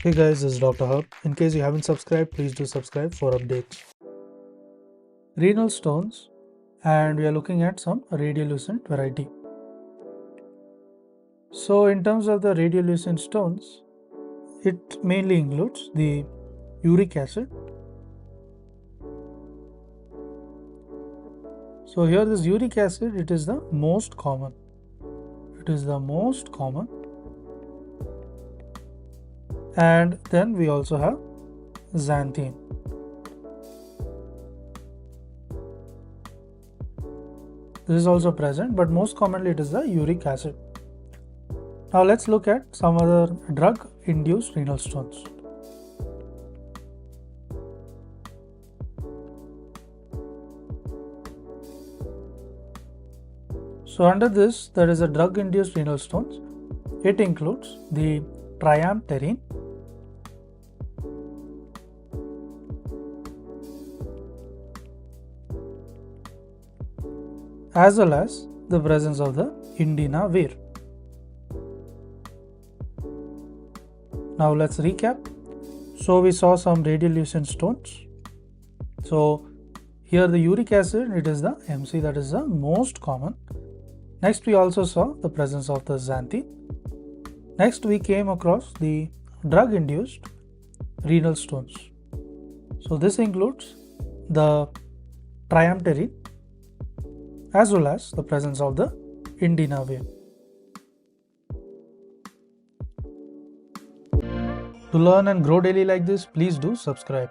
Hey guys, this is Dr. Hub. In case you haven't subscribed, please do subscribe for updates. Renal stones, and we are looking at some radiolucent variety. So in terms of the radiolucent stones, it mainly includes the uric acid. So here this uric acid, it is the most common. It is the most common. And then we also have xanthine. This is also present, but most commonly it is the uric acid. Now let's look at some other drug-induced renal stones. So under this, there is a drug-induced renal stones. It includes the triamterene, as well as the presence of the indinavir. Now let's recap. So we saw some radiolucent stones. So here the uric acid, it is the MC, that is the most common. Next we also saw the presence of the xanthine. Next we came across the drug-induced renal stones. So this includes the triamterene as well as the presence of the indinavir. To learn and grow daily like this, please do subscribe.